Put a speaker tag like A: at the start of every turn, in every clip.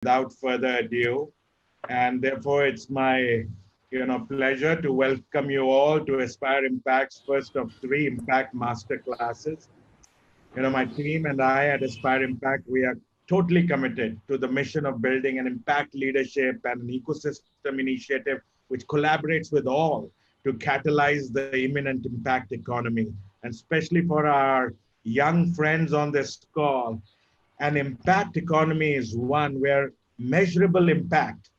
A: without further ado. And therefore, it's my pleasure to welcome you all to Aspire Impact's first of three Impact Masterclasses. My team and I at Aspire Impact, we are totally committed to the mission of building an impact leadership and an ecosystem initiative which collaborates with all to catalyze the imminent impact economy. And especially for our young friends on this call, an impact economy is one where measurable impact,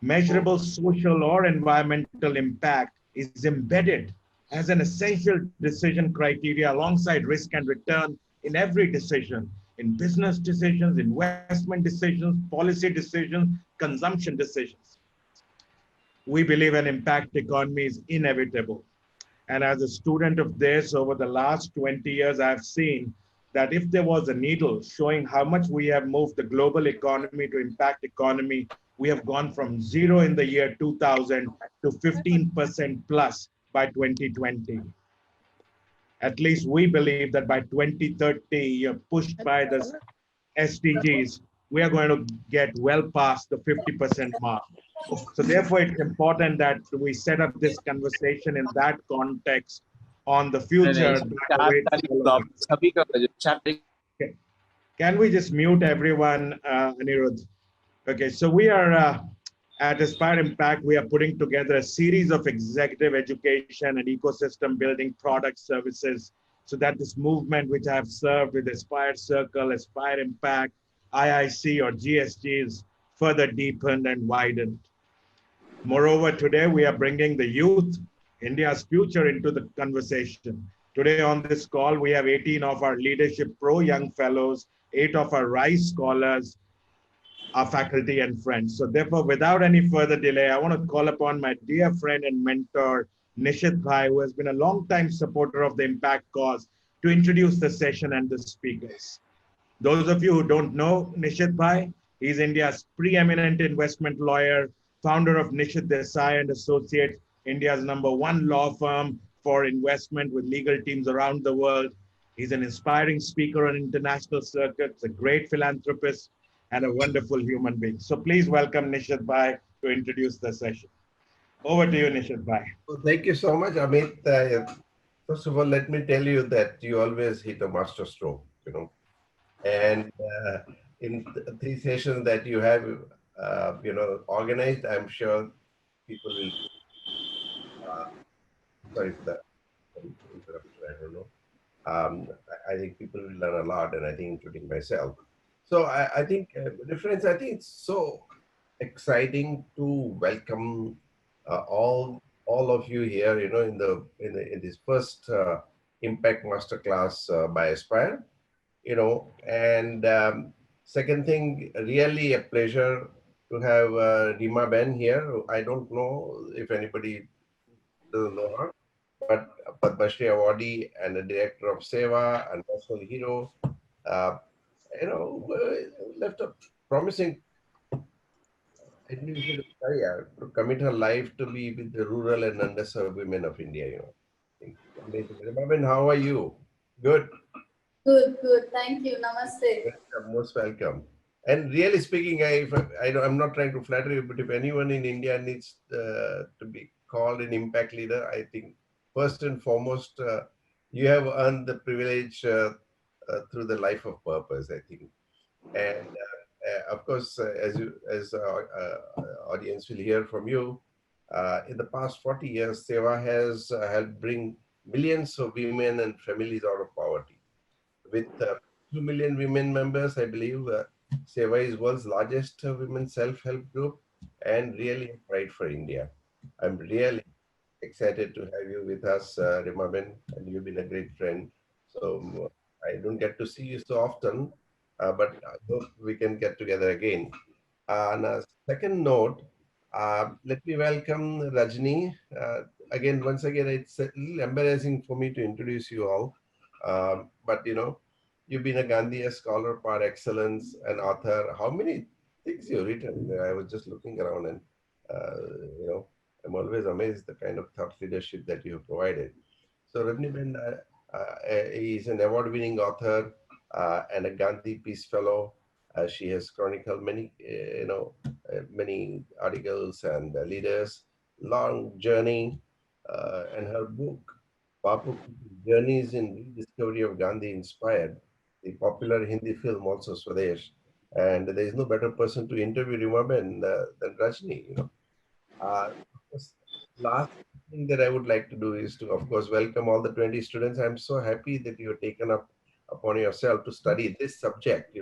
A: measurable social or environmental impact is embedded as an essential decision criteria alongside risk and return in every decision, in business decisions, investment decisions, policy decisions, consumption decisions. We believe an impact economy is inevitable. And as a student of this over the last 20 years, I've seen that if there was a needle showing how much we have moved the global economy to impact economy, we have gone from zero in the year 2000 to 15% plus by 2020. At least we believe that by 2030, pushed by the SDGs, we are going to get well past the 50% mark. So therefore, it's important that we set up this conversation in that context on the future that awaits all of us. Okay. Can we just mute everyone, Anirudh? Okay, so we are at Aspire Impact, we are putting together a series of executive education and ecosystem building product services so that this movement, which I have served with Aspire Circle, Aspire Impact, IIC or GSG, is further deepened and widened. Moreover, today we are bringing the youth, India's future, into the conversation. Today on this call, we have 18 of our Leadership Pro Young Fellows, 8 of our RISE scholars, our faculty and friends. So therefore, without any further delay, I want to call upon my dear friend and mentor, Nishit Bhai, who has been a long-time supporter of the Impact cause, to introduce the session and the speakers. Those of you who don't know Nishit Bhai, he's India's preeminent investment lawyer, founder of Nishit Desai and Associates, India's #1 law firm for investment with legal teams around the world. He's an inspiring speaker on international circuits, a great philanthropist, and a wonderful human being. So please welcome Nishit Bhai to introduce the session. Over to you, Nishit Bhai.
B: Well, thank you so much, Amit. First of all, let me tell you that you always hit a master stroke, and in 3 sessions that you have, organized, I'm sure people will, sorry for that interruption, I don't know. I think people will learn a lot, and I think including myself. So I think, friends, I think it's so exciting to welcome all of you here, in this first Impact Masterclass by Aspire, and second thing, really a pleasure to have Reema Ben here. I don't know if anybody doesn't know her, but Padmashree Awardee and a director of Seva and national hero. Left a promising individual career to commit her life to be with the rural and underserved women of India. Amazing. Reema, how are you? Good.
C: Good. Thank you. Namaste.
B: Welcome, most welcome. And really speaking, I'm not trying to flatter you, but if anyone in India needs to be called an impact leader, I think first and foremost, you have earned the privilege through the life of purpose, I think. And of course, as audience will hear from you, in the past 40 years, Seva has helped bring millions of women and families out of poverty. With 2 million women members, I believe Seva is world's largest women self-help group and really a pride for India. I'm really excited to have you with us, Reema Ben, and you've been a great friend. So I don't get to see you so often, but I hope we can get together again. On a second note, let me welcome Rajni. Once again, it's a little embarrassing for me to introduce you all, but you've been a Gandhi scholar par excellence, an author. How many things you've written? I was just looking around, and I'm always amazed the kind of thought leadership that you have provided. So Rajni Ben is an award-winning author and a Gandhi Peace Fellow, She has chronicled many, many articles and leaders, long journey, and her book, Bapu Journeys in Rediscovery of Gandhi, inspired the popular Hindi film also Swadesh. And there is no better person to interview Reema than Rajni. Of course, last thing that I would like to do is to, of course, welcome all the 20 students. I'm so happy that you have taken up upon yourself to study this subject,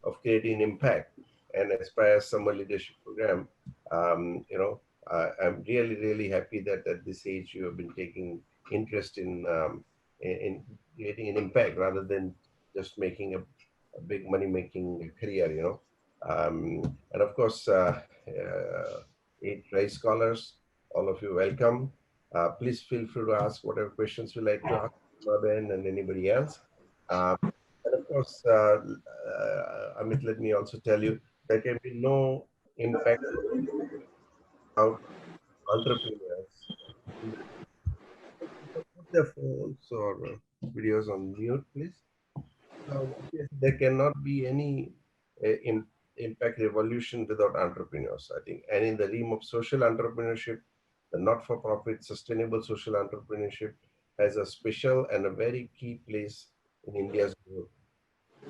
B: of creating impact and Aspire Summer Leadership Program. I'm really, really happy that at this age you have been taking interest in creating an impact rather than just making a big money-making career. And of course, 8 Rise Scholars, all of you welcome. Please feel free to ask whatever questions you like to ask Ben and anybody else. And of course, Amit, let me also tell you, there can be no impact without entrepreneurs. Put their phones or videos on mute, please. So there cannot be any impact revolution without entrepreneurs, I think. And in the realm of social entrepreneurship, the not-for-profit sustainable social entrepreneurship has a special and a very key place in India's growth.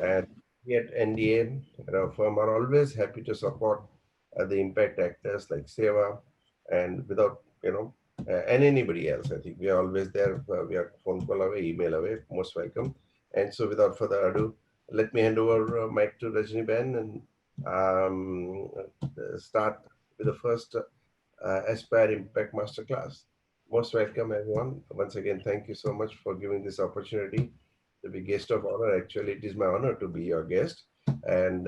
B: And we at NDA, our firm, are always happy to support the impact actors like Seva, and without, and anybody else. I think we are always there. We are phone call away, email away, most welcome. And so without further ado, let me hand over mic to Rajni Ben and start with the first Aspire Impact Masterclass. Most welcome, everyone. Once again, thank you so much for giving this opportunity to be guest of honor. Actually, it is my honor to be your guest. And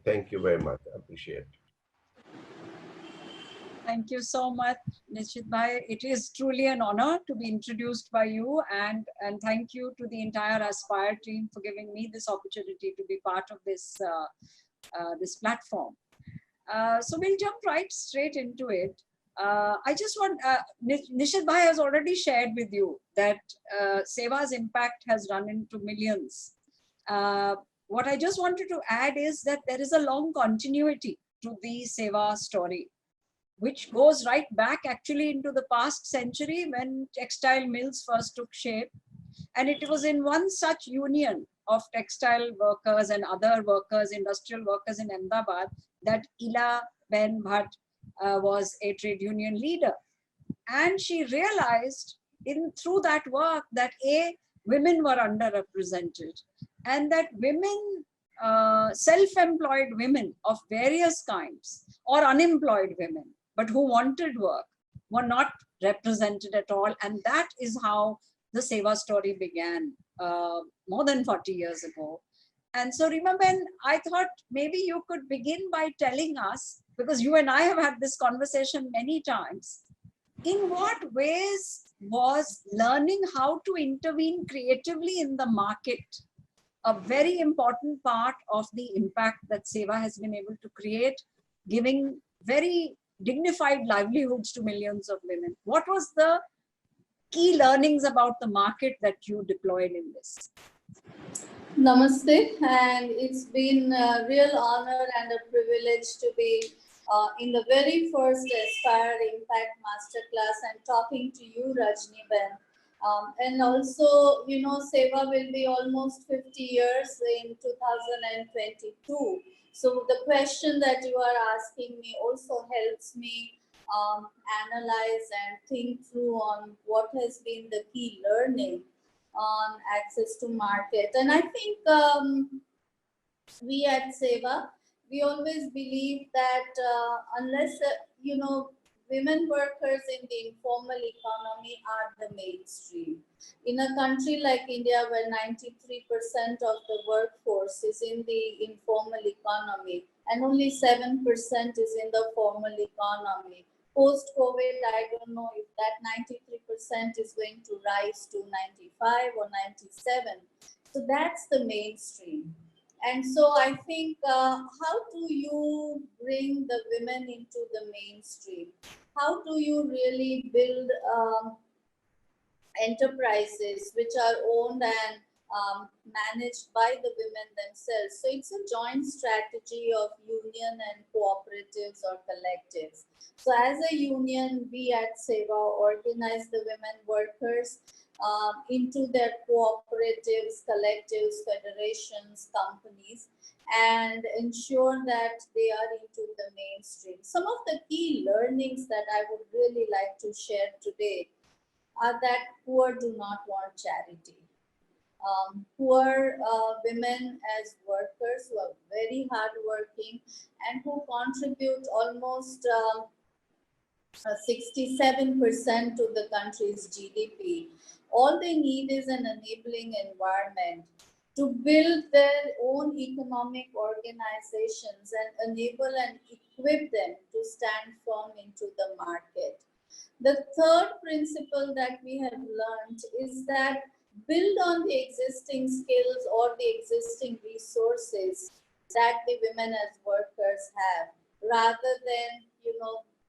B: thank you very much. I appreciate it.
D: Thank you so much, Nishit Bhai. It is truly an honor to be introduced by you, and thank you to the entire Aspire team for giving me this opportunity to be part of this, this platform. So we'll jump right straight into it. I just want, Nishit Bhai has already shared with you that Seva's impact has run into millions. What I just wanted to add is that there is a long continuity to the Seva story, which goes right back actually into the past century when textile mills first took shape. And it was in one such union of textile workers and other workers, industrial workers in Ahmedabad, that Ila Ben Bhatt was a trade union leader. And she realized through that work that women were underrepresented, and that women, self-employed women of various kinds, or unemployed women, but who wanted work, were not represented at all. And that is how the Seva story began more than 40 years ago. And so remember, I thought maybe you could begin by telling us, because you and I have had this conversation many times, in what ways was learning how to intervene creatively in the market a very important part of the impact that Seva has been able to create, giving very dignified livelihoods to millions of women? What was the key learnings about the market that you deployed in this?
C: Namaste, and it's been a real honor and a privilege to be in the very first Aspire Impact Masterclass and talking to you, Rajni Ben. And also, Seva will be almost 50 years in 2022. So the question that you are asking me also helps me analyze and think through on what has been the key learning on access to market. And I think we at Seva, we always believe that unless, women workers in the informal economy are the mainstream. In a country like India, where 93% of the workforce is in the informal economy and only 7% is in the formal economy, post-COVID, I don't know if that 93% is going to rise to 95 or 97. So that's the mainstream. And so I think, how do you bring the women into the mainstream? How do you really build enterprises which are owned and managed by the women themselves. So it's a joint strategy of union and cooperatives or collectives. So as a union, we at SEWA organize the women workers into their cooperatives, collectives, federations, companies, and ensure that they are into the mainstream. Some of the key learnings that I would really like to share today are that poor do not want charity. Poor women as workers who are very hardworking and who contribute almost 67% to the country's GDP. All they need is an enabling environment to build their own economic organizations and enable and equip them to stand firm into the market. The third principle that we have learned is that build on the existing skills or the existing resources that the women as workers have, rather than,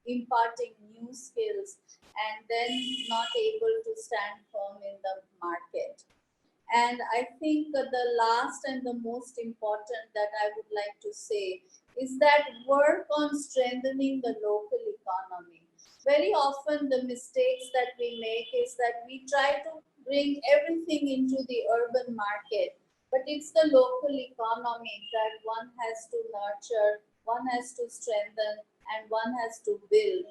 C: imparting new skills and then not able to stand firm in the market. And I think the last and the most important that I would like to say is that work on strengthening the local economy. Very often the mistakes that we make is that we try to bring everything into the urban market, but it's the local economy that one has to nurture, one has to strengthen, and one has to build.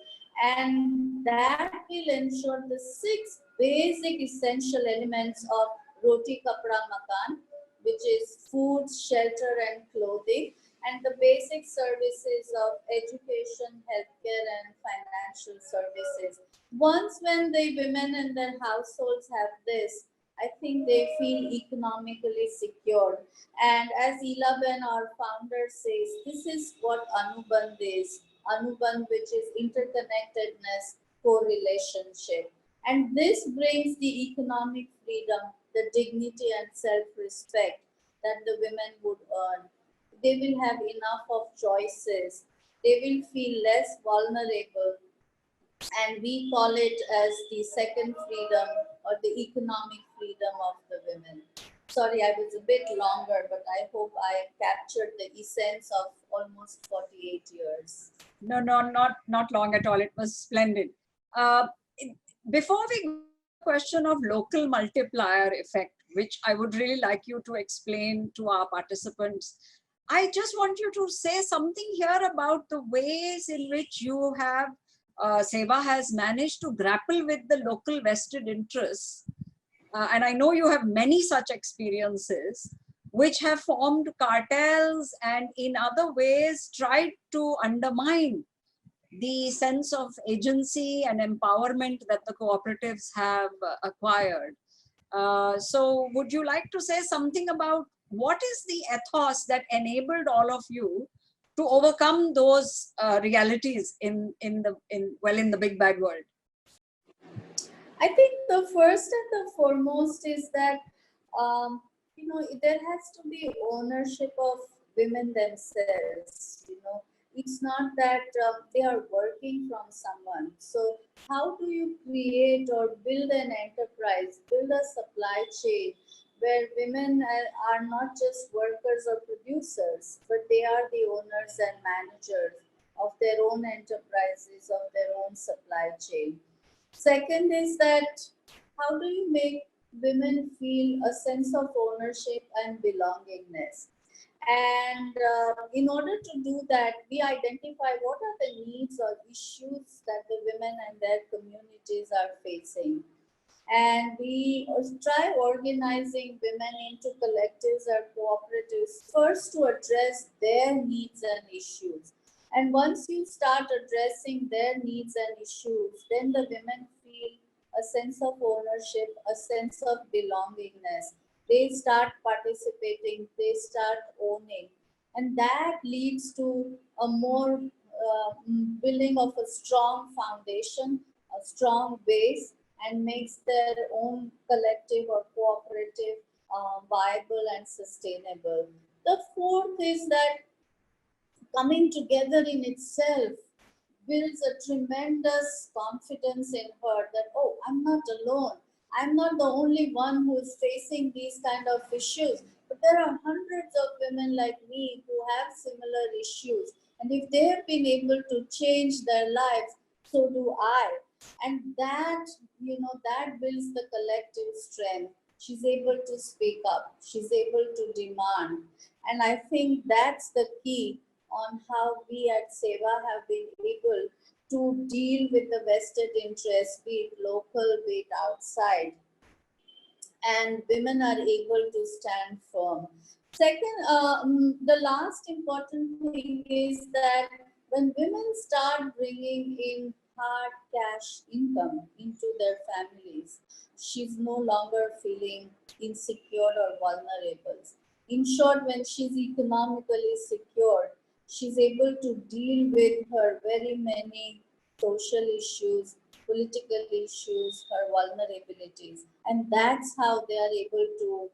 C: And that will ensure the 6 basic essential elements of Roti Kapda Makan, which is food, shelter, and clothing, and the basic services of education, healthcare, and financial services. Once when the women and their households have this, I think they feel economically secure. And as Ilaben, our founder, says, this is what Anubandh is. Anubandh, which is interconnectedness, co-relationship. And this brings the economic freedom, the dignity and self-respect that the women would earn. They will have enough of choices. They will feel less vulnerable. And we call it as the second freedom or the economic freedom of the women. Sorry, I was a bit longer, but I hope I captured the essence of almost 48 years.
D: No, not long at all. It was splendid. Before we go to the question of local multiplier effect, which I would really like you to explain to our participants, I just want you to say something here about the ways in which you have, SEWA has managed to grapple with the local vested interests. And I know you have many such experiences which have formed cartels and in other ways tried to undermine the sense of agency and empowerment that the cooperatives have acquired. So would you like to say something about what is the ethos that enabled all of you to overcome those realities in the big bad world?
C: I think the first and the foremost is that there has to be ownership of women themselves. It's not that they are working from someone. So how do you create or build an enterprise, build a supply chain where women are not just workers or producers, but they are the owners and managers of their own enterprises, of their own supply chain. Second is that how do you make women feel a sense of ownership and belongingness? And in order to do that, we identify what are the needs or issues that the women and their communities are facing. And we try organizing women into collectives or cooperatives first to address their needs and issues. And once you start addressing their needs and issues, then the women feel a sense of ownership, a sense of belongingness. They start participating, they start owning. And that leads to a more building of a strong foundation, a strong base, and makes their own collective or cooperative viable and sustainable. The fourth is that coming together in itself builds a tremendous confidence in her that, oh, I'm not alone. I'm not the only one who is facing these kind of issues, but there are hundreds of women like me who have similar issues. And if they have been able to change their lives, so do I. And that, that builds the collective strength. She's able to speak up, she's able to demand. And I think that's the key on how we at SEVA have been able to deal with the vested interests, be it local, be it outside, and women are able to stand firm. Second, the last important thing is that when women start bringing in hard cash income into their families, she's no longer feeling insecure or vulnerable. In short, when she's economically secure, she's able to deal with her very many social issues, political issues, her vulnerabilities, and that's how they are able to,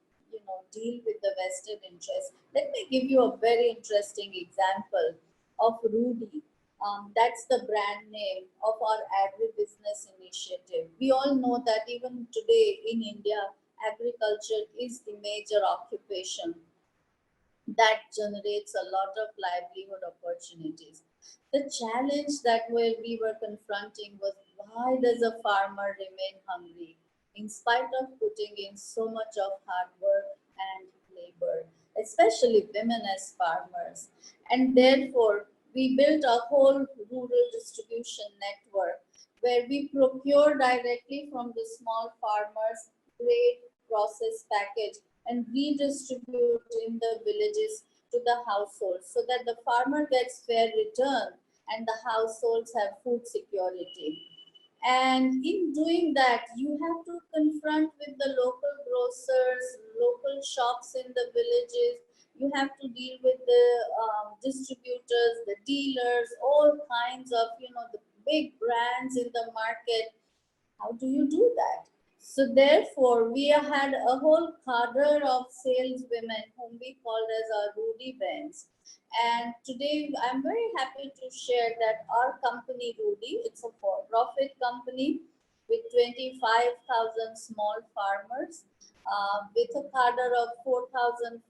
C: deal with the vested interest. Let me give you a very interesting example of Rudy. That's the brand name of our agribusiness initiative. We all know that even today in India, agriculture is the major occupation that generates a lot of livelihood opportunities. The challenge that we were confronting was, why does a farmer remain hungry in spite of putting in so much of hard work and labor, especially women as farmers. And therefore, we built a whole rural distribution network where we procure directly from the small farmers, grade, process, package, and redistribute in the villages to the households so that the farmer gets fair return and the households have food security. And in doing that, you have to confront with the local grocers, local shops in the villages. You have to deal with the distributors, the dealers, all kinds of, the big brands in the market. How do you do that? So therefore, we had a whole cadre of saleswomen whom we called as our Rudy Bands. And today, I'm very happy to share that our company, Rudy, it's a for-profit company with 25,000 small farmers, with a cadre of 4,500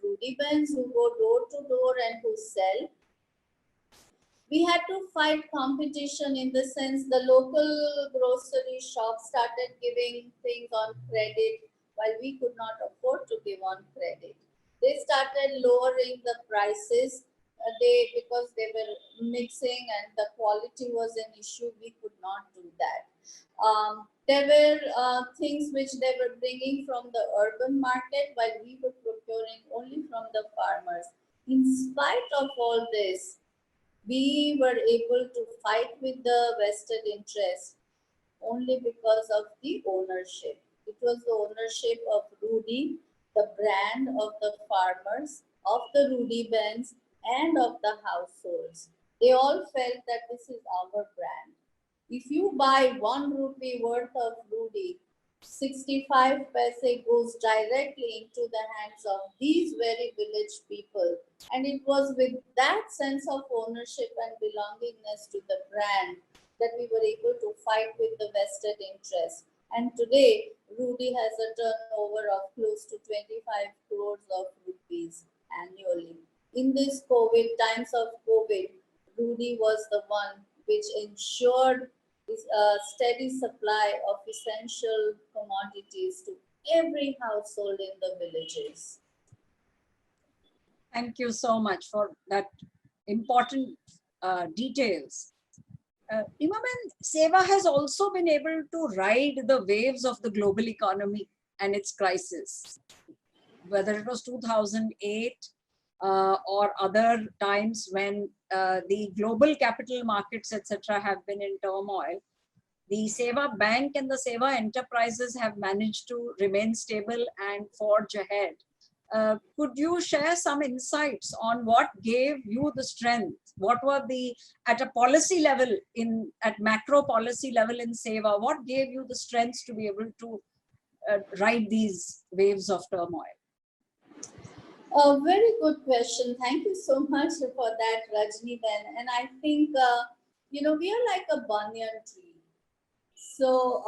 C: Rudy Bands who go door to door and who sell. We had to fight competition in the sense the local grocery shops started giving things on credit while we could not afford to give on credit. They started lowering the prices because they were mixing and the quality was an issue. We could not do that. There were things which they were bringing from the urban market while we were procuring only from the farmers. In spite of all this, we were able to fight with the vested interest only because of the ownership. It was the ownership of Rudy, the brand of the farmers, of the Rudy Bands, and of the households. They all felt that this is our brand. If you buy 1 rupee worth of Rudy, 65 paise goes directly into the hands of these very village people. And it was with that sense of ownership and belongingness to the brand that we were able to fight with the vested interest. And today, Rudy has a turnover of close to 25 crores of rupees annually. In these times of COVID, Rudy was the one which ensured a steady supply of essential commodities to every household in the villages.
D: Thank you so much for that important details. SEVA has also been able to ride the waves of the global economy and its crisis, whether it was 2008 or other times when the global capital markets, etc., have been in turmoil. The SEVA Bank and the SEVA enterprises have managed to remain stable and forge ahead. Could you share some insights on what gave you the strength? What were at a policy level, at macro policy level in SEVA, what gave you the strength to be able to ride these waves of turmoil?
C: A very good question. Thank you so much for that, Rajni Ben. And I think, we are like a banyan tree. So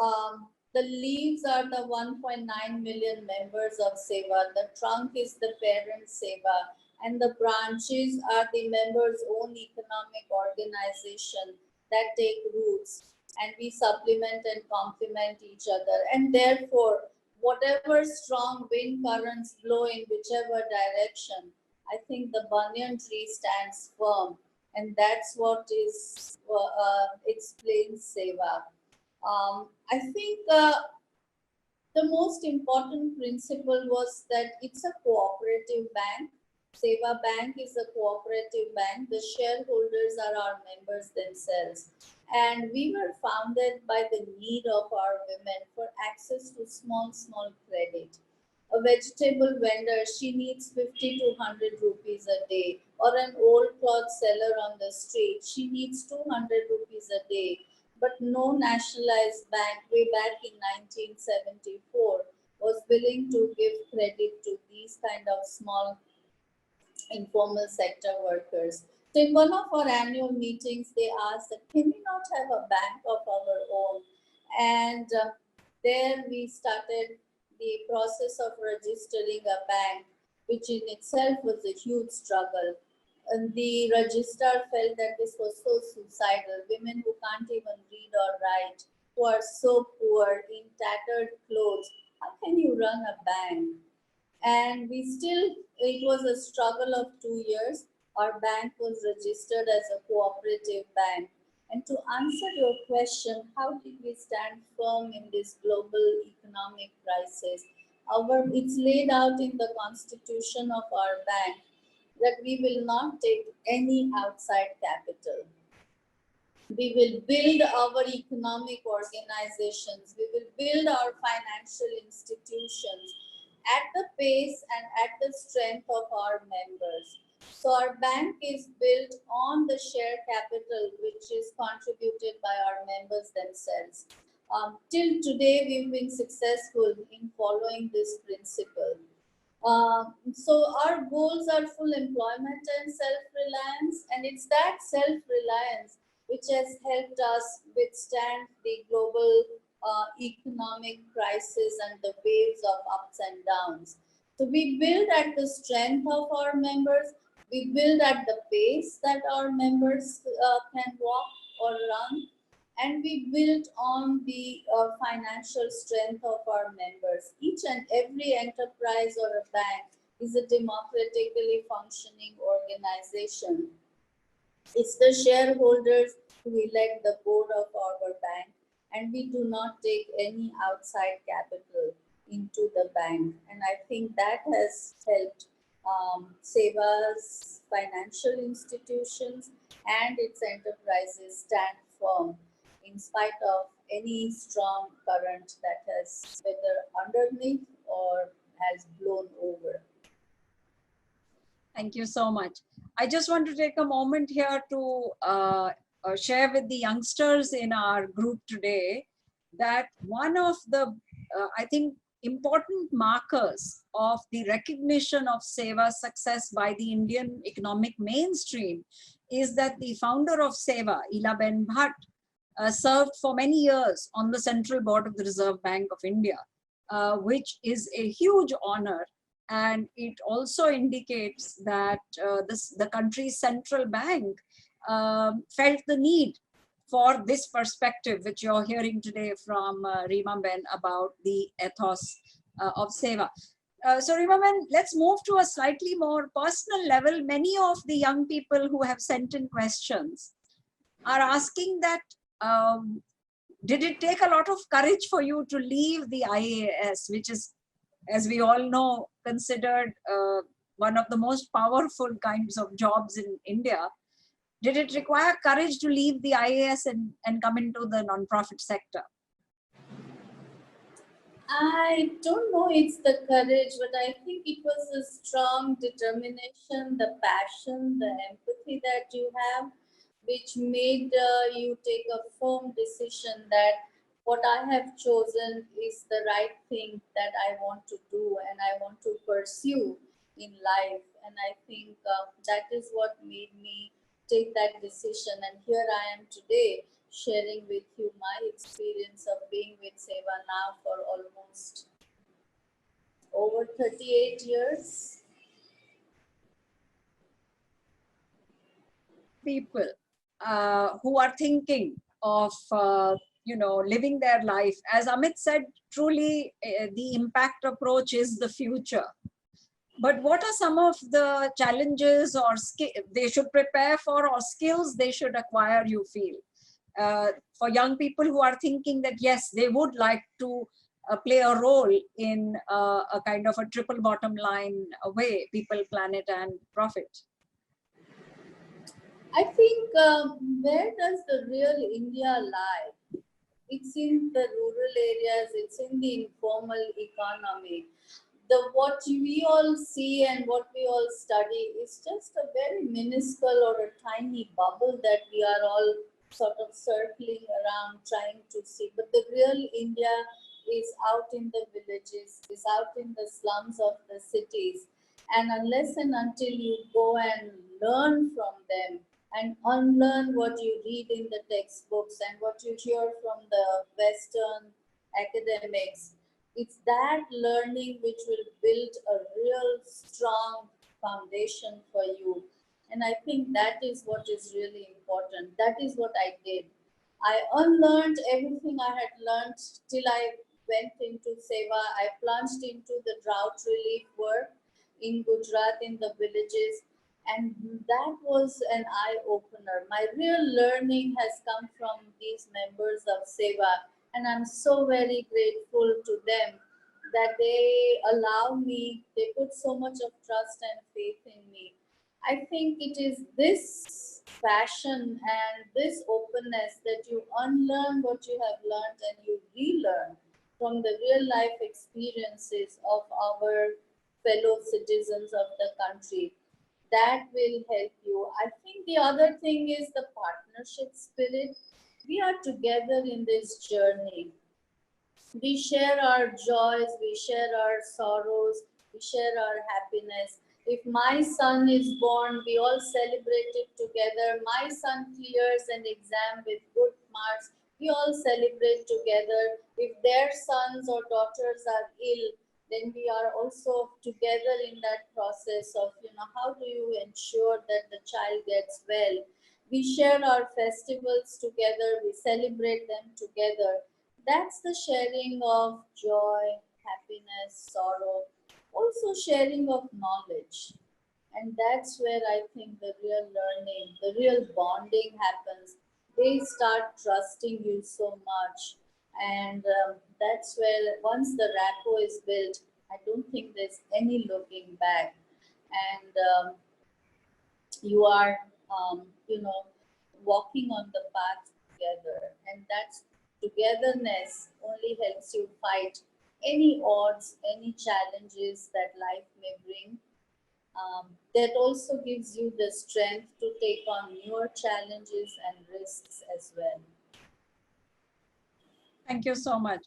C: The leaves are the 1.9 million members of Seva. The trunk is the parent Seva. And the branches are the members' own economic organization that take roots. And we supplement and complement each other. And therefore, whatever strong wind currents blow in whichever direction, I think the banyan tree stands firm. And that's what is explains Seva. I think the most important principle was that it's a cooperative bank. Seva Bank is a cooperative bank. The shareholders are our members themselves. And we were founded by the need of our women for access to small credit. A vegetable vendor, she needs 50 to 100 rupees a day, or an old cloth seller on the street, she needs 200 rupees a day. But no nationalized bank way back in 1974 was willing to give credit to these kind of small informal sector workers. So in one of our annual meetings, they asked that can we not have a bank of our own? And there we started the process of registering a bank, which in itself was a huge struggle. And the registrar felt that this was so suicidal. Women who can't even read or write, who are so poor, in tattered clothes, how can you run a bank? And it was a struggle of 2 years. Our bank was registered as a cooperative bank. And to answer your question, how did we stand firm in this global economic crisis? It's laid out in the constitution of our bank that we will not take any outside capital. We will build our economic organizations. We will build our financial institutions at the pace and at the strength of our members. So our bank is built on the share capital, which is contributed by our members themselves. Till today, we've been successful in following this principle. So our goals are full employment and self-reliance, and it's that self-reliance which has helped us withstand the global economic crisis and the waves of ups and downs. So we build at the strength of our members, we build at the pace that our members can walk or run, and we build on the financial strength of our members. Each and every enterprise or a bank is a democratically functioning organization. It's the shareholders who elect the board of our bank, and we do not take any outside capital into the bank. And I think that has helped Seva's financial institutions and its enterprises stand firm in spite of any strong current that has whether underneath or has blown over.
D: Thank you so much. I just want to take a moment here to share with the youngsters in our group today that one of the, I think, important markers of the recognition of Seva's success by the Indian economic mainstream is that the founder of Seva, Ilaben Bhatt, served for many years on the Central Board of the Reserve Bank of India, which is a huge honor. And it also indicates that the country's central bank felt the need for this perspective, which you're hearing today from Reema Ben about the ethos of Seva. So Reema Ben, let's move to a slightly more personal level. Many of the young people who have sent in questions are asking that, did it take a lot of courage for you to leave the IAS, which is, as we all know, considered one of the most powerful kinds of jobs in India? Did it require courage to leave the IAS and come into the non-profit sector?
C: I don't know it's the courage, but I think it was a strong determination, the passion, the empathy that you have, which made you take a firm decision that what I have chosen is the right thing that I want to do and I want to pursue in life. And I think that is what made me take that decision. And here I am today sharing with you my experience of being with Seva now for almost over 38 years.
D: People who are thinking of living their life, as Amit said, truly the impact approach is the future. But what are some of the challenges or they should prepare for, or skills they should acquire, you feel, for young people who are thinking that yes, they would like to play a role in a kind of a triple bottom line way, people, planet and profit?
C: I think where does the real India lie? It's in the rural areas, it's in the informal economy. What we all see and what we all study is just a very minuscule or a tiny bubble that we are all sort of circling around trying to see. But the real India is out in the villages, is out in the slums of the cities. And unless and until you go and learn from them and unlearn what you read in the textbooks and what you hear from the Western academics, it's that learning which will build a real strong foundation for you. And I think that is what is really important. That is what I did. I unlearned everything I had learned till I went into Seva. I plunged into the drought relief work in Gujarat in the villages. And that was an eye opener. My real learning has come from these members of Seva, and I'm so very grateful to them that they allow me, they put so much of trust and faith in me. I think it is this passion and this openness that you unlearn what you have learned and you relearn from the real life experiences of our fellow citizens of the country that will help you. I think the other thing is the partnership spirit. We are together in this journey. We share our joys, we share our sorrows, we share our happiness. If my son is born, we all celebrate it together. My son clears an exam with good marks, we all celebrate together. If their sons or daughters are ill, then we are also together in that process of, how do you ensure that the child gets well. We share our festivals together, we celebrate them together. That's the sharing of joy, happiness, sorrow, also sharing of knowledge. And that's where I think the real learning, the real bonding happens. They start trusting you so much. And that's where, once the rapport is built, I don't think there's any looking back. And you are, walking on the path together. And that's togetherness only helps you fight any odds, any challenges that life may bring. That also gives you the strength to take on newer challenges and risks as well.
D: Thank you so much.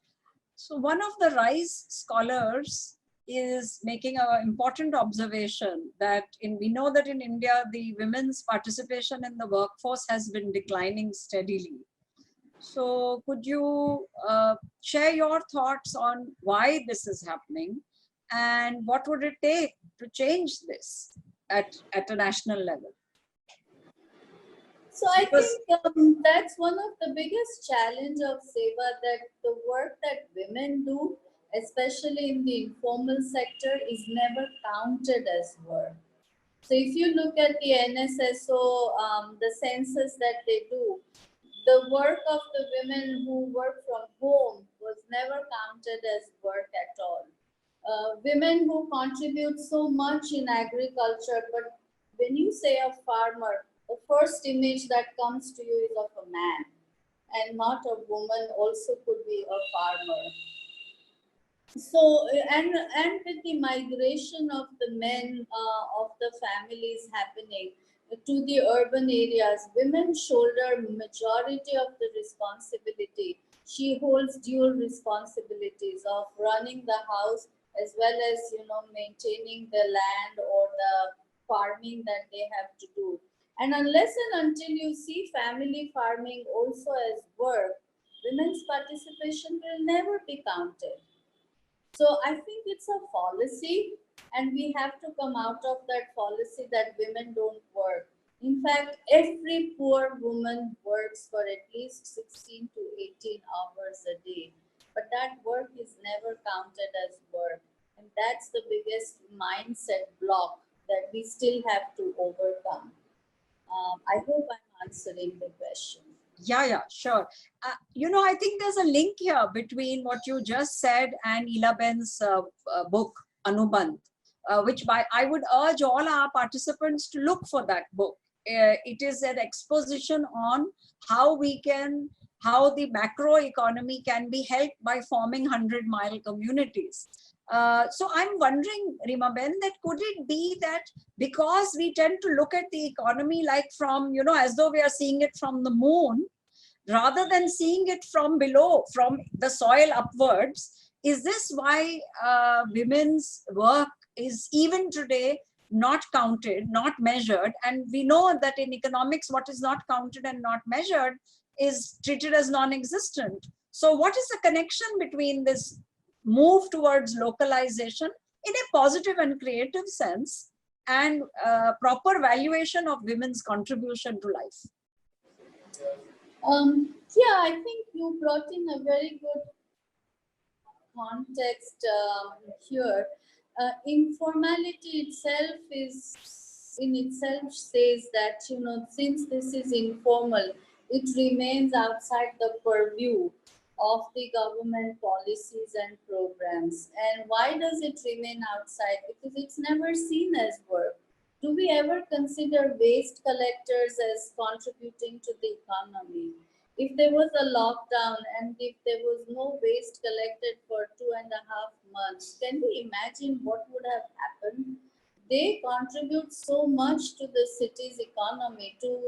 D: So one of the RISE scholars is making an important observation that we know that in India, the women's participation in the workforce has been declining steadily. So could you share your thoughts on why this is happening and what would it take to change this at a national level?
C: So I think that's one of the biggest challenge of Seva, that the work that women do, especially in the informal sector, is never counted as work. So if you look at the NSSO, the census that they do, the work of the women who work from home was never counted as work at all. Women who contribute so much in agriculture, but when you say a farmer, the first image that comes to you is of a man, and not a woman also could be a farmer. So, and with the migration of the men of the families happening to the urban areas, women shoulder majority of the responsibility. She holds dual responsibilities of running the house as well as maintaining the land or the farming that they have to do. And unless and until you see family farming also as work, women's participation will never be counted. So I think it's a policy, and we have to come out of that policy that women don't work. In fact, every poor woman works for at least 16 to 18 hours a day. But that work is never counted as work. And that's the biggest mindset block that we still have to overcome. I hope I'm answering the question.
D: Yeah, sure. I think there's a link here between what you just said and Ilaben's book, Anubandh, which I would urge all our participants to look for that book. It is an exposition on how the macro economy can be helped by forming 100-mile communities. So I'm wondering, Reema Ben, that could it be that because we tend to look at the economy like from, as though we are seeing it from the moon, rather than seeing it from below, from the soil upwards, is this why women's work is even today not counted, not measured? And we know that in economics, what is not counted and not measured is treated as non-existent. So what is the connection between this move towards localization in a positive and creative sense and proper valuation of women's contribution to life?
C: Yeah, I think you brought in a very good context here. Informality itself says that, since this is informal, it remains outside the purview of the government policies and programs. And why does it remain outside? Because it's never seen as work. Do we ever consider waste collectors as contributing to the economy? If there was a lockdown and if there was no waste collected for 2.5 months, can we imagine what would have happened? They contribute so much to the city's economy, to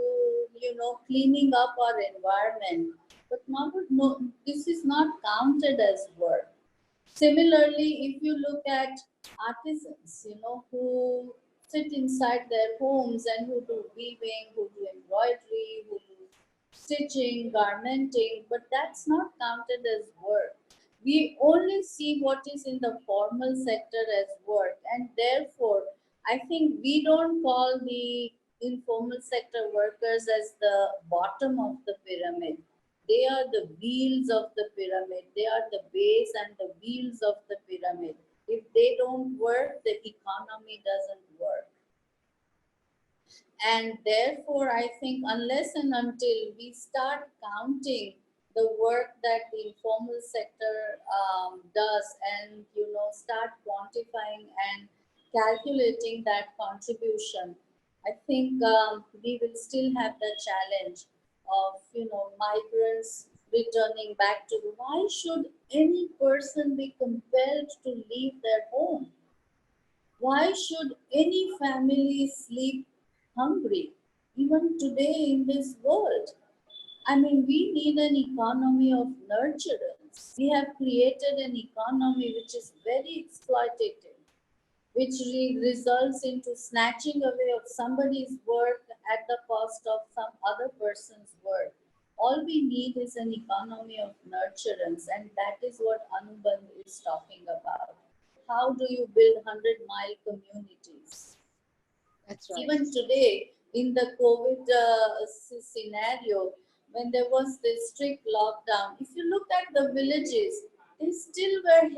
C: cleaning up our environment. But no, this is not counted as work. Similarly, if you look at artisans, who sit inside their homes and who do weaving, who do embroidery, who do stitching, garmenting, but that's not counted as work. We only see what is in the formal sector as work, and therefore, I think we don't call the informal sector workers as the bottom of the pyramid. They are the wheels of the pyramid. They are the base and the wheels of the pyramid. If they don't work, the economy doesn't work. And therefore, I think unless and until we start counting the work that the informal sector does, and start quantifying and calculating that contribution, I think we will still have the challenge of migrants returning back to why should any person be compelled to leave their home? Why should any family sleep hungry, even today in this world? I mean, we need an economy of nurturance. We have created an economy which is very exploitative, which results into snatching away of somebody's work at the cost of some other person's work. All we need is an economy of nurturance, and that is what Anubandh is talking about. How do you build 100-mile communities?
D: That's right.
C: Even today, in the COVID scenario, when there was this strict lockdown, if you look at the villages, they still were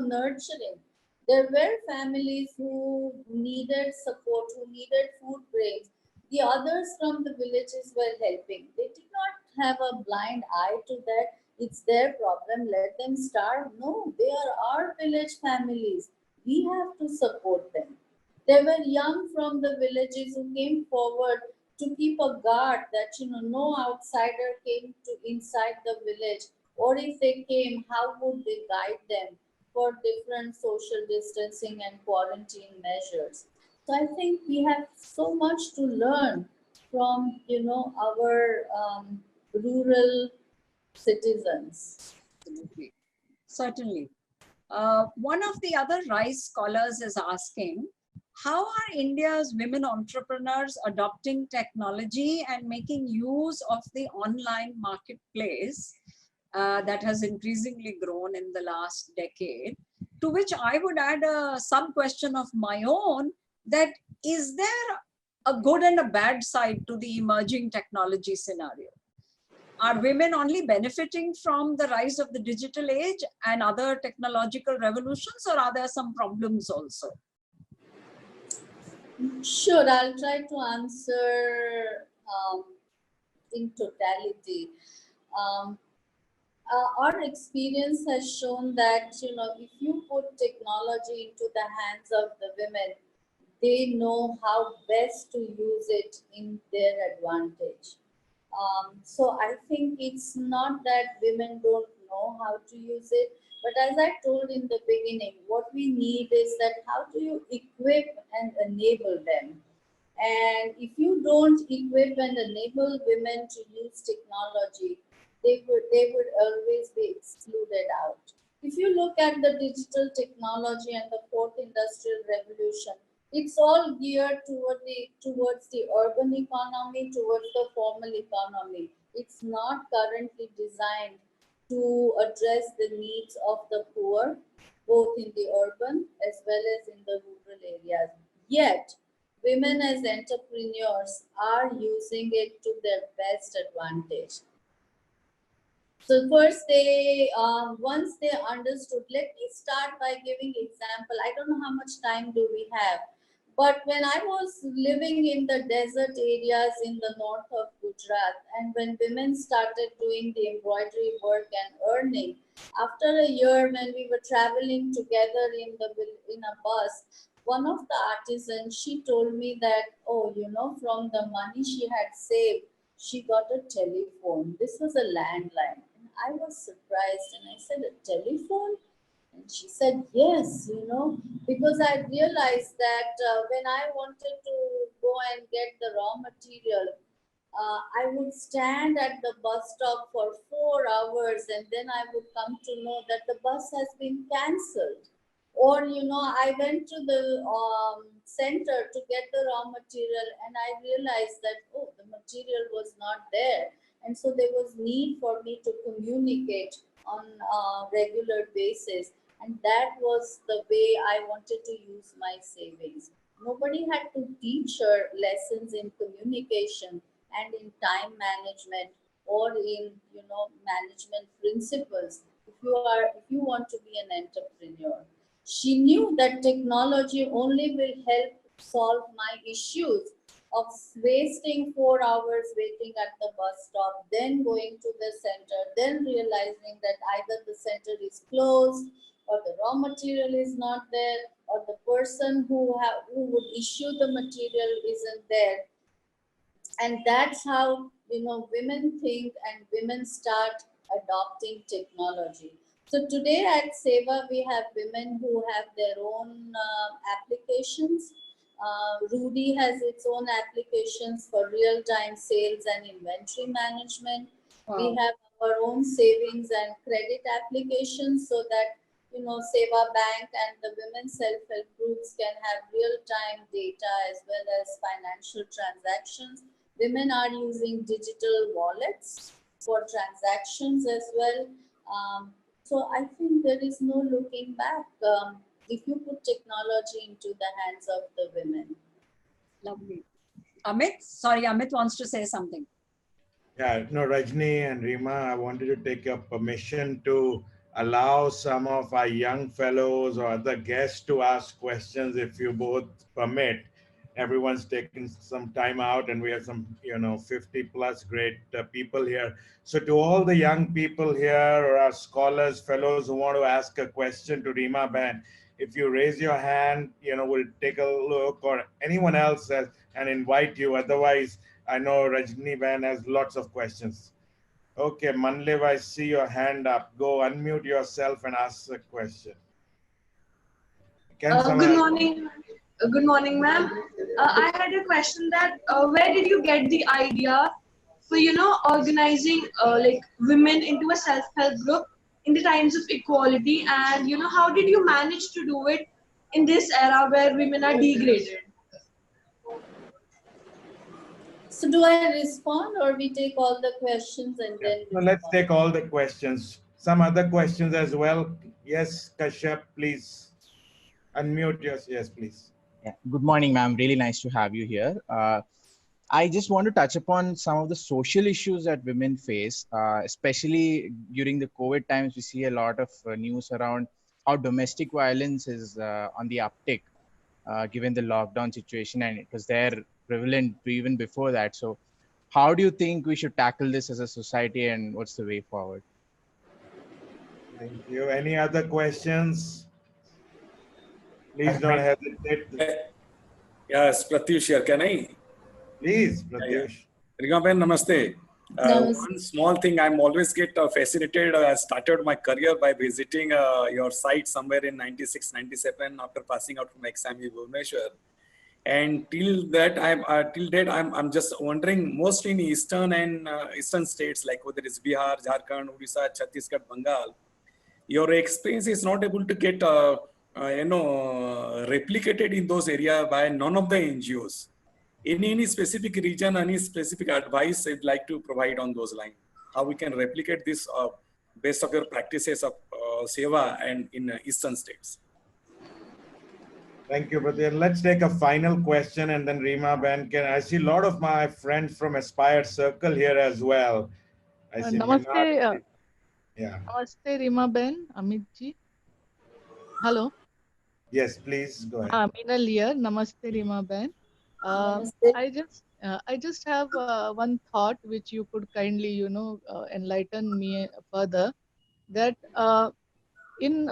C: nurturing. There were families who needed support, who needed food grains. The others from the villages were helping. They did not have a blind eye to that. It's their problem, let them starve. No, they are our village families. We have to support them. There were young from the villages who came forward to keep a guard that no outsider came to inside the village, or if they came, how would they guide them for different social distancing and quarantine measures. So I think we have so much to learn from our rural citizens.
D: Absolutely. Certainly. One of the other rice scholars is asking how are India's women entrepreneurs adopting technology and making use of the online marketplace that has increasingly grown in the last decade? To which I would add a sub-question of my own, that is there a good and a bad side to the emerging technology scenario? Are women only benefiting from the rise of the digital age and other technological revolutions, or are there some problems also?
C: Sure, I'll try to answer in totality. Um, our experience has shown that, if you put technology into the hands of the women, they know how best to use it in their advantage. So I think it's not that women don't know how to use it, but as I told in the beginning, what we need is that how do you equip and enable them? And if you don't equip and enable women to use technology, they would always be excluded out. If you look at the digital technology and the fourth industrial revolution, it's all geared towards the urban economy, towards the formal economy. It's not currently designed to address the needs of the poor, both in the urban as well as in the rural areas. Yet, women as entrepreneurs are using it to their best advantage. So first, once they understood. Let me start by giving example. I don't know how much time do we have, but when I was living in the desert areas in the north of Gujarat, and when women started doing the embroidery work and earning, after a year when we were traveling together in a bus, one of the artisans, she told me that, oh, from the money she had saved, she got a telephone. This was a landline. And I was surprised and I said, a telephone? And she said, yes, because I realized that when I wanted to go and get the raw material, I would stand at the bus stop for 4 hours, and then I would come to know that the bus has been cancelled. Or, I went to the center to get the raw material, and I realized that, oh, the material was not there. And so there was need for me to communicate on a regular basis. And that was the way I wanted to use my savings. Nobody had to teach her lessons in communication and in time management, or in management principles. If you want to be an entrepreneur, she knew that technology only will help solve my issues of wasting 4 hours waiting at the bus stop, then going to the center, then realizing that either the center is closed, or the raw material is not there, or the person who would issue the material isn't there. And that's how women think, and women start adopting technology. So today at Seva, we have women who have their own applications. Rudy has its own applications for real-time sales and inventory management.
D: Wow.
C: We have our own savings and credit applications, so that Seva Bank and the women self-help groups can have real-time data as well as financial transactions. Women are using digital wallets for transactions as well. So I think there is no looking back if you put technology into the hands of the women.
D: Lovely. Amit? Sorry, Amit wants to say something.
A: Yeah, no, Rajni and Reema, I wanted to take your permission to allow some of our young fellows or other guests to ask questions, if you both permit. Everyone's taking some time out, and we have some 50 plus great people here. So to all the young people here, or our scholars, fellows who want to ask a question to Reema Ben, if you raise your hand, we'll take a look, or anyone else and invite you. Otherwise, I know Rajni Ben has lots of questions. Okay, Manliv, I see your hand up. Go unmute yourself and ask a question.
E: Good morning. Good morning, ma'am. I had a question that where did you get the idea for organizing like women into a self-help group in the times of equality, and how did you manage to do it in this era where women are degraded?
C: So do I respond or we take all the questions and then
A: So let's
C: respond?
A: take all the questions. Some other questions as well. Yes, Kashyap, please unmute yours. Yes, please.
F: Yeah. Good morning, ma'am. Really nice to have you here. I just want to touch upon some of the social issues that women face, especially during the COVID times. We see a lot of news around how domestic violence is on the uptick, given the lockdown situation, and it was there prevalent even before that. So, how do you think we should tackle this as a society, and what's the way forward?
A: Thank you. Any other questions? Please don't hesitate.
G: Yes, Pratyush here. Can I?
A: Please, Pratyush.
G: Reema Ben, namaste.
C: Namaste.
G: One small thing, I'm always get fascinated. I started my career by visiting your site somewhere in 96, 97 after passing out from exam in Bhubaneswar. And till that, I'm just wondering, mostly in eastern and eastern states, like whether it's Bihar, Jharkhand, Odisha, Chhattisgarh, Bengal, your experience is not able to get replicated in those areas by none of the NGOs. Any specific region, any specific advice you'd like to provide on those lines? How we can replicate this based of your practices of seva and in eastern states?
A: Thank you, Pratyush. Let's take a final question and then Reema Ben can. I see a lot of my friends from Aspire Circle here as well. I see
H: Namaste,
A: yeah.
H: Namaste, Reema Ben, Amit ji. Hello.
A: Yes, please go ahead.
H: Meenal here. Namaste, Reema Ben.
C: Namaste.
H: I just have one thought which you could kindly, enlighten me further. That in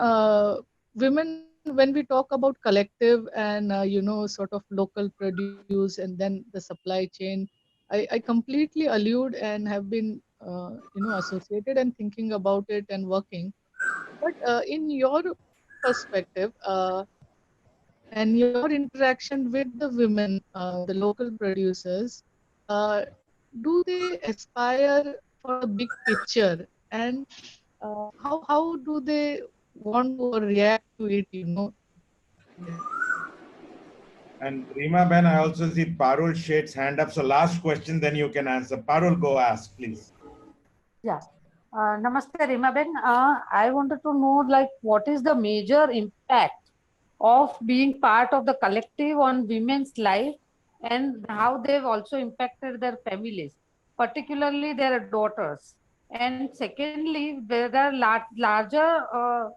H: women, when we talk about collective and sort of local produce and then the supply chain, I completely allude and have been associated and thinking about it and working. But in your perspective and your interaction with the women, the local producers, uh, do they aspire for a big picture, and how do they want to react to it? Yeah.
A: And Reema Ben, I also see Parul Sheth's hand up. So last question, then you can answer. Parul, go ask, please.
I: Yeah. Namaste, Reema Ben. I wanted to know, like, what is the major impact of being part of the collective on women's life and how they've also impacted their families, particularly their daughters. And secondly, there are larger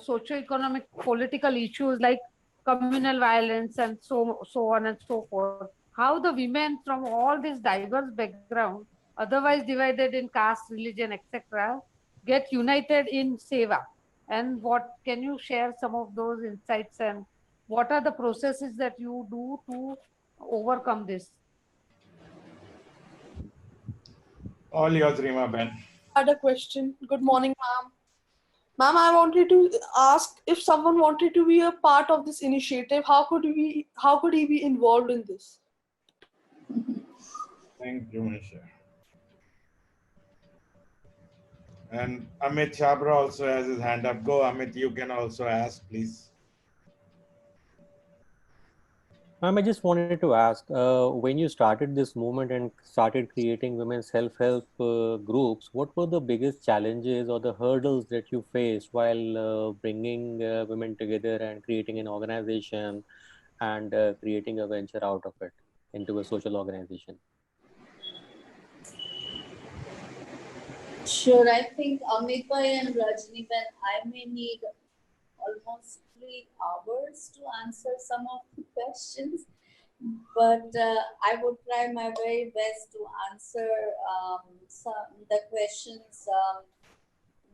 I: socio-economic political issues like communal violence and so on and so forth. How the women from all these diverse backgrounds, otherwise divided in caste, religion, etc., get united in seva. And what can you share some of those insights and what are the processes that you do to overcome this?
A: All yours, Reema Ben.
J: I had a question. Good morning, ma'am. Ma'am, I wanted to ask if someone wanted to be a part of this initiative, how could he be involved in this?
A: Thank you, Manisha. And Amit Chabra also has his hand up. Go, Amit, you can also ask, please.
K: Ma'am, I just wanted to ask, when you started this movement and started creating women's self-help groups, what were the biggest challenges or the hurdles that you faced while bringing women together and creating an organization and creating a venture out of it into a social organization?
C: Sure, I think Amit Bhai and Rajni Ben, I may need almost 3 hours to answer some of the questions, but I would try my very best to answer the questions.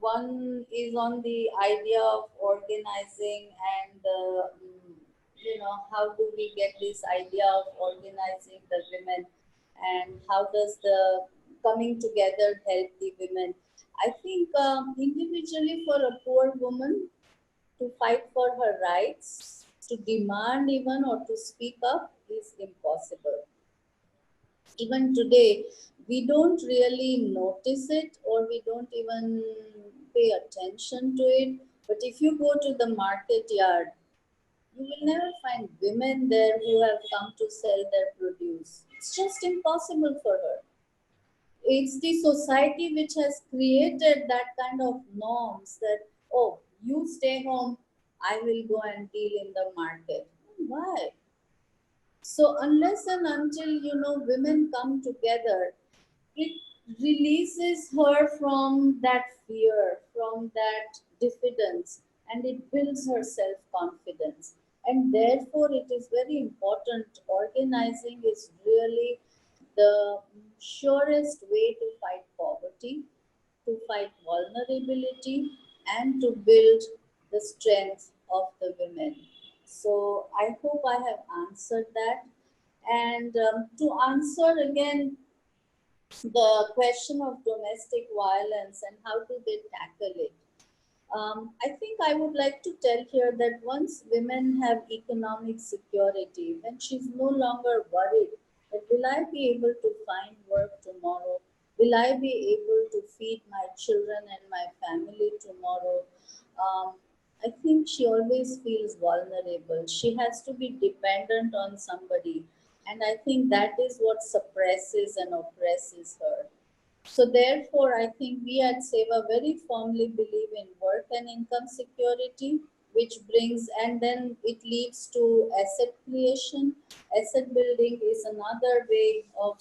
C: One is on the idea of organizing and how do we get this idea of organizing the women and how does the coming together help the women. I think individually for a poor woman to fight for her rights, to demand even or to speak up is impossible. Even today, we don't really notice it or we don't even pay attention to it. But if you go to the market yard, You will never find women there who have come to sell their produce. It's just impossible for her. It's the society which has created that kind of norms that, oh, you stay home, I will go and deal in the market. Why? So unless and until, women come together, it releases her from that fear, from that diffidence, and it builds her self-confidence. And therefore, it is very important. Organizing is really the surest way to fight poverty, to fight vulnerability, and to build the strength of the women. So I hope I have answered that. And to answer again the question of domestic violence and how do they tackle it, I think I would like to tell here that once women have economic security, then she's no longer worried that will I be able to find work tomorrow? Will I be able to feed my children and my family tomorrow? Um, I think she always feels vulnerable. She has to be dependent on somebody. And I think that is what suppresses and oppresses her. So therefore, I think we at SEVA very firmly believe in work and income security, which brings, and then it leads to asset creation. Asset building is another way of,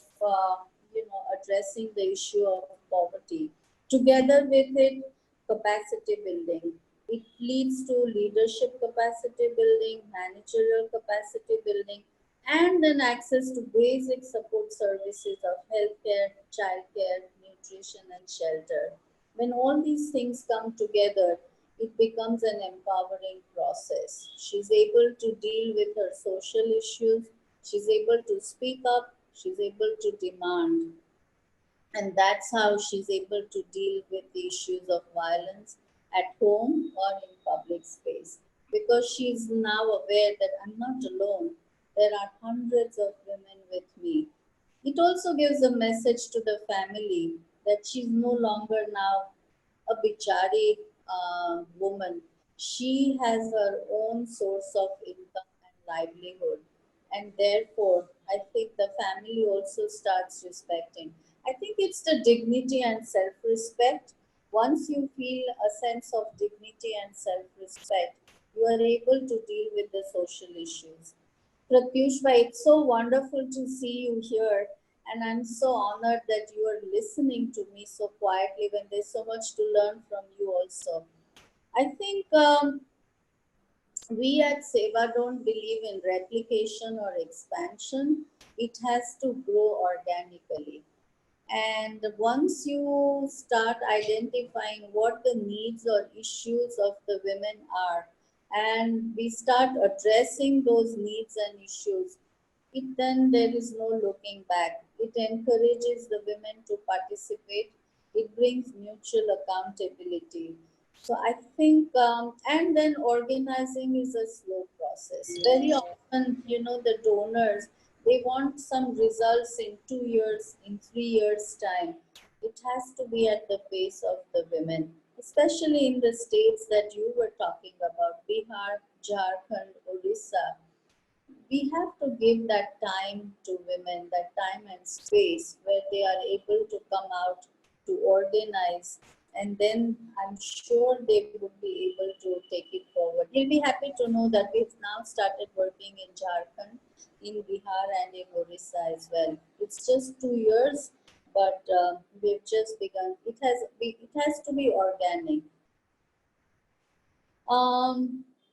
C: addressing the issue of poverty. Together with it, capacity building. It leads to leadership capacity building, managerial capacity building, and then access to basic support services of healthcare, childcare, nutrition, and shelter. When all these things come together, it becomes an empowering process. She's able to deal with her social issues, she's able to speak up, she's able to demand, and that's how she's able to deal with the issues of violence at home or in public space, because she's now aware that I'm not alone. There are hundreds of women with me. It also gives a message to the family that she's no longer now a bichari woman. She has her own source of income and livelihood. And therefore, I think the family also starts respecting. I think it's the dignity and self respect. Once you feel a sense of dignity and self respect, you are able to deal with the social issues. Pratyush bhai, it's so wonderful to see you here. And I'm so honored that you are listening to me so quietly when there's so much to learn from you also. I think we at SEVA don't believe in replication or expansion. It has to grow organically. And once you start identifying what the needs or issues of the women are, and we start addressing those needs and issues, it then there is no looking back. It encourages the women to participate. It brings mutual accountability. So I think, and then organizing is a slow process. Very often, the donors, they want some results in 2 years, in 3 years' time. It has to be at the pace of the women, especially in the states that you were talking about, Bihar, Jharkhand, Odisha. We have to give that time to women, that time and space where they are able to come out to organize, and then I'm sure they would be able to take it forward. You'll be happy to know that we've now started working in Jharkhand, in Bihar, and in Orissa as well. It's just 2 years, but we've just begun. It has to be organic.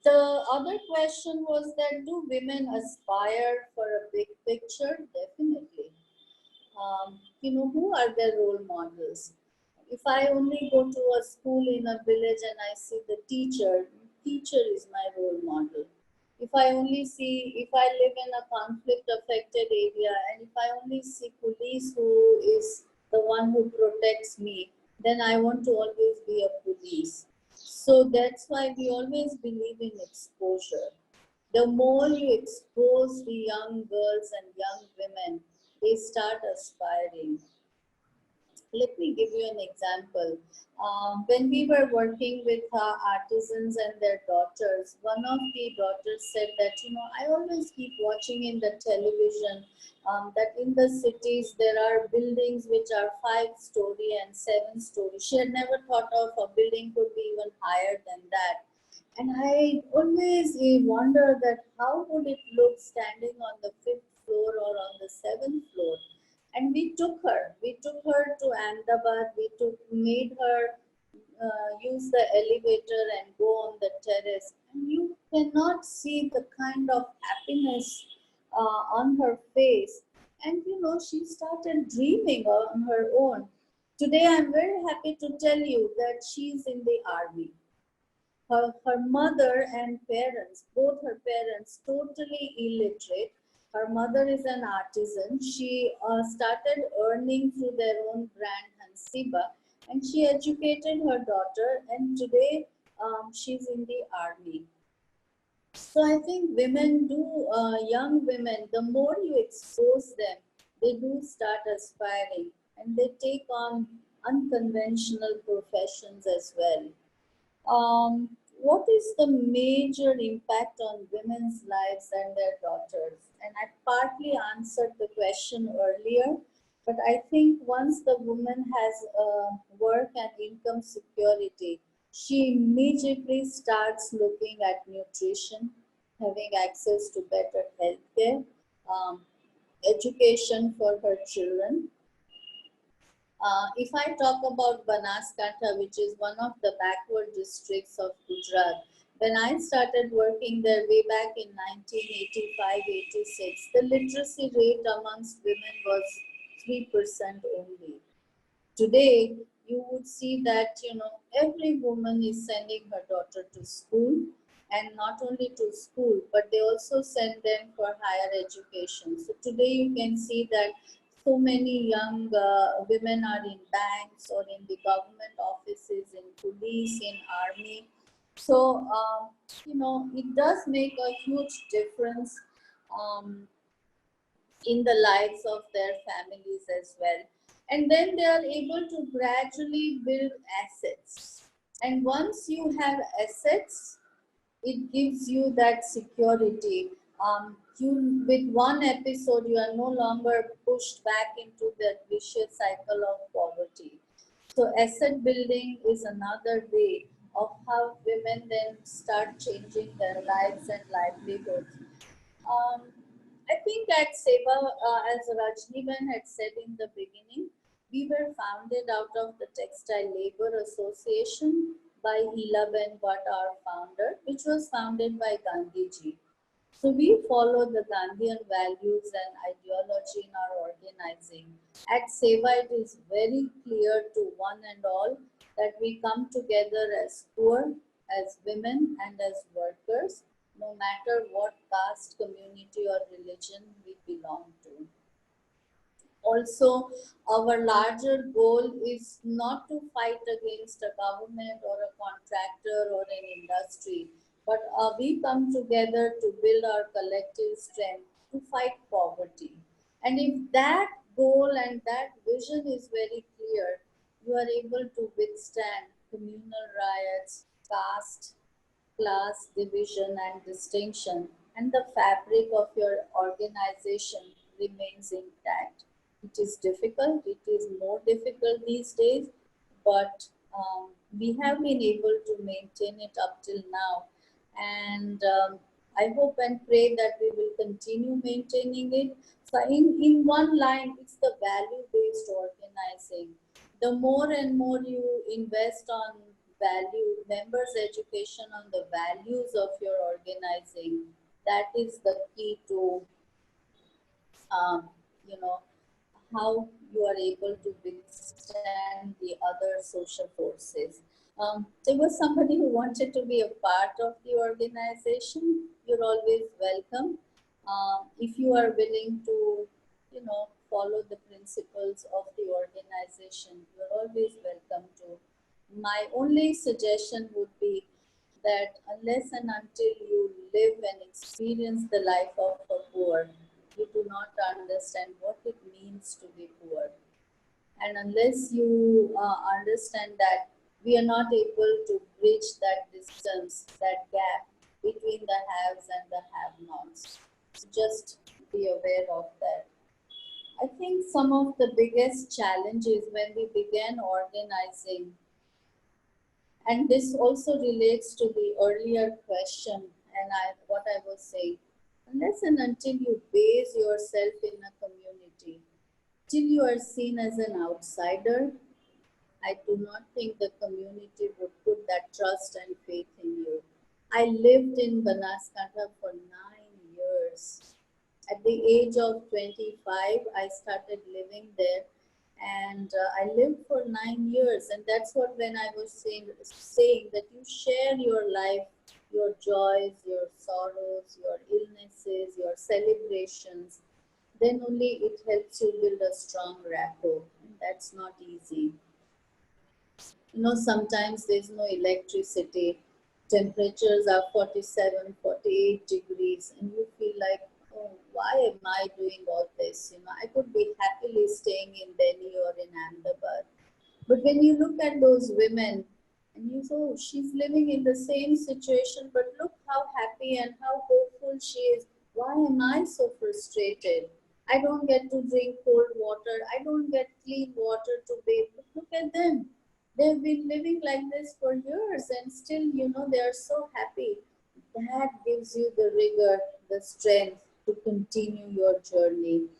C: The other question was that do women aspire for a big picture? Definitely. Who are their role models? If I only go to a school in a village and I see the teacher is my role model. If I live in a conflict affected area and if I only see police who is the one who protects me, then I want to always be a police. So that's why we always believe in exposure. The more you expose the young girls and young women, they start aspiring. Let me give you an example. When we were working with artisans and their daughters, one of the daughters said that, I always keep watching in the television that in the cities there are buildings which are 5-story and 7-story. She had never thought of a building could be even higher than that. And I always wonder that how would it look standing on the 5th floor or on the 7th floor. And we took her to Ahmedabad. Made her use the elevator and go on the terrace. And you cannot see the kind of happiness on her face. And she started dreaming on her own. Today, I'm very happy to tell you that she's in the army. Her mother and parents, both her parents, totally illiterate. Her mother is an artisan. She started earning through their own brand, Hansiba, and she educated her daughter, and today she's in the army. So I think young women, the more you expose them, they do start aspiring, and they take on unconventional professions as well. What is the major impact on women's lives and their daughters? And I partly answered the question earlier, but I think once the woman has work and income security, she immediately starts looking at nutrition, having access to better healthcare, um, education for her children. If I talk about Banaskantha, which is one of the backward districts of Gujarat, when I started working there way back in 1985-86, the literacy rate amongst women was 3% only. Today, you would see that every woman is sending her daughter to school, and not only to school, but they also send them for higher education. So today you can see that so many young women are in banks or in the government offices, in police, in army. So it does make a huge difference in the lives of their families as well. And then they are able to gradually build assets. And once you have assets, it gives you that security. With one episode, you are no longer pushed back into that vicious cycle of poverty. So asset building is another way of how women then start changing their lives and livelihoods. Um, I think at Seva, as Rajniban had said in the beginning, we were founded out of the Textile Labor Association by Hilaben Bhatt, our founder, which was founded by Gandhiji. So we follow the Gandhian values and ideology in our organizing. At Seva, it is very clear to one and all that we come together as poor, as women, and as workers, no matter what caste, community, or religion we belong to. Also, our larger goal is not to fight against a government or a contractor or an industry, but we come together to build our collective strength to fight poverty. And if that goal and that vision is very clear, you are able to withstand communal riots, caste, class, division, and distinction, and the fabric of your organization remains intact. It is difficult, it is more difficult these days, but we have been able to maintain it up till now. And I hope and pray that we will continue maintaining it. So, in one line, it's the value based organizing. The more and more you invest on members' education on the values of your organizing, that is the key to, you know, how you are able to withstand the other social forces. There was somebody who wanted to be a part of the organization. You're always welcome. If you are willing to, follow the principles of the organization, you're always welcome to. My only suggestion would be that unless and until you live and experience the life of a poor, you do not understand what it means to be poor. And unless you understand that we are not able to bridge that distance, that gap between the haves and the have-nots. So just be aware of that. I think some of the biggest challenges when we began organizing, and this also relates to the earlier question and what I was saying, unless and until you base yourself in a community, till you are seen as an outsider, I do not think the community would put that trust and faith in you. I lived in Banaskantha for 9 years. At the age of 25, I started living there, and I lived for 9 years. And that's what when I was saying that you share your life, your joys, your sorrows, your illnesses, your celebrations, then only it helps you build a strong rapport. And that's not easy. You know, sometimes there's no electricity, temperatures are 47, 48 degrees, and you feel like, oh, why am I doing all this? You know, I could be happily staying in Delhi or in Ahmedabad. But when you look at those women, and you say, oh, she's living in the same situation, but look how happy and how hopeful she is. Why am I so frustrated? I don't get to drink cold water. I don't get clean water to bathe. But look at them. They've been living like this for years and still, you know, they are so happy. That gives you the rigor, the strength to continue your journey.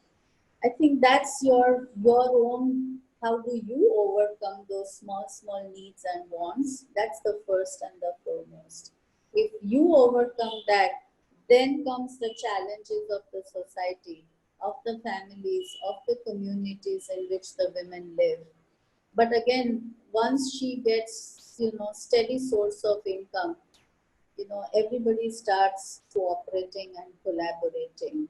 C: I think that's your own, how do you overcome those small needs and wants? That's the first and the foremost. If you overcome that, then comes the challenges of the society, of the families, of the communities in which the women live. But again, once she gets, you know, steady source of income, you know, everybody starts cooperating and collaborating.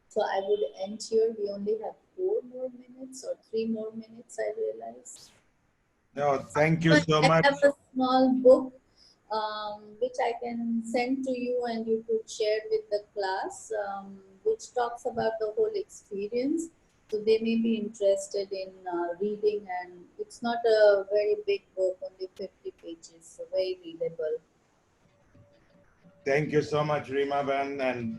C: So I would end here. We only have 4 more minutes or 3 more minutes, I realize.
A: No, thank you so much.
C: I have a small book which I can send to you and you could share with the class, which talks about the whole experience. So they may be interested in reading, and it's not a very big book, only 50 pages, so very readable.
A: Thank you so much, Reema Ben. And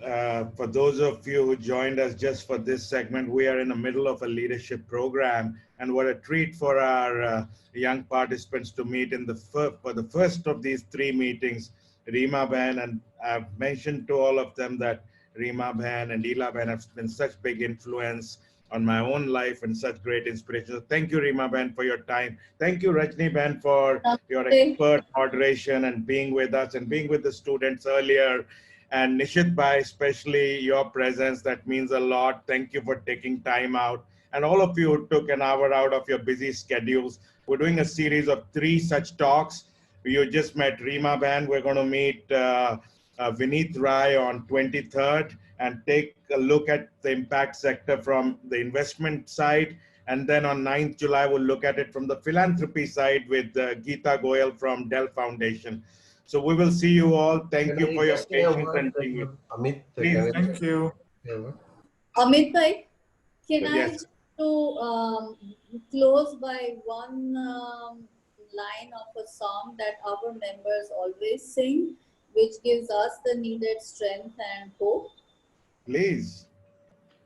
A: for those of you who joined us just for this segment, we are in the middle of a leadership program, and what a treat for our young participants to meet in for the first of these 3 meetings, Reema Ben. And I've mentioned to all of them that Reema Ben and Ela Ben have been such big influence on my own life and such great inspiration. So thank you, Reema Ben, for your time. Thank you, Rajni Ben, for your expert moderation and being with us and being with the students earlier. And Nishit Bhai, especially your presence, that means a lot. Thank you for taking time out. And all of you who took an hour out of your busy schedules. We're doing a series of 3 such talks. You just met Reema Ben. We're going to meet Vineet Rai on 23rd and take a look at the impact sector from the investment side. And then on 9th July, we'll look at it from the philanthropy side with Geeta Goyal from Dell Foundation. So we will see you all. Thank you for your patience and being with us.
B: Amit,
A: Please, thank you.
C: Amit bhai, can I
A: Yes.
C: just close by one line of a song that our members always sing, which gives us the needed strength and hope?
A: Please.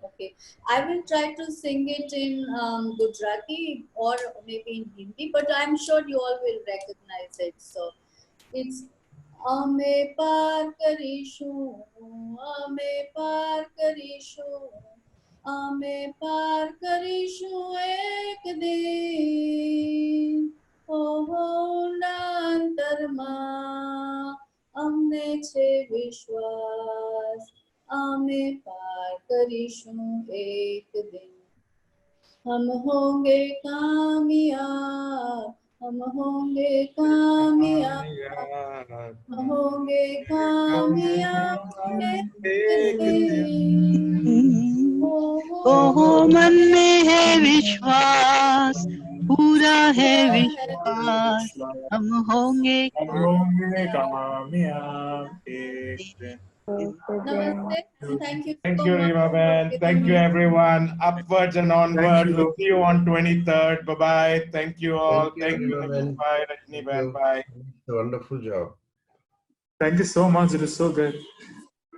C: Okay, I will try to sing it in Gujarati or maybe in Hindi, but I'm sure you all will recognize it. So it's Ame par karishu, Ame par karishu, Ame par karishu ek din, oh nantarma, amne che vishwas. आमे पार करिशूं एक दिन हम होंगे कामयाब हम होंगे कामयाब हम होंगे कामयाब एक दिन
L: ओहो मन में है विश्वास पूरा है विश्वास हम होंगे
G: कामयाब एक दिन
C: Namaste. And thank you
A: Thank
C: so
A: you,
C: much
A: Reema
C: for
A: man.
C: giving
A: Thank you,
C: me.
A: everyone. Upwards and onwards. We'll see you on 23rd. Bye-bye. Thank you all.
B: Thank you,
A: Thank you,
B: everyone.
A: Bye, Rajni.
B: Thank you.
A: Bye.
B: It's a wonderful job.
M: Thank you so much. It is so good.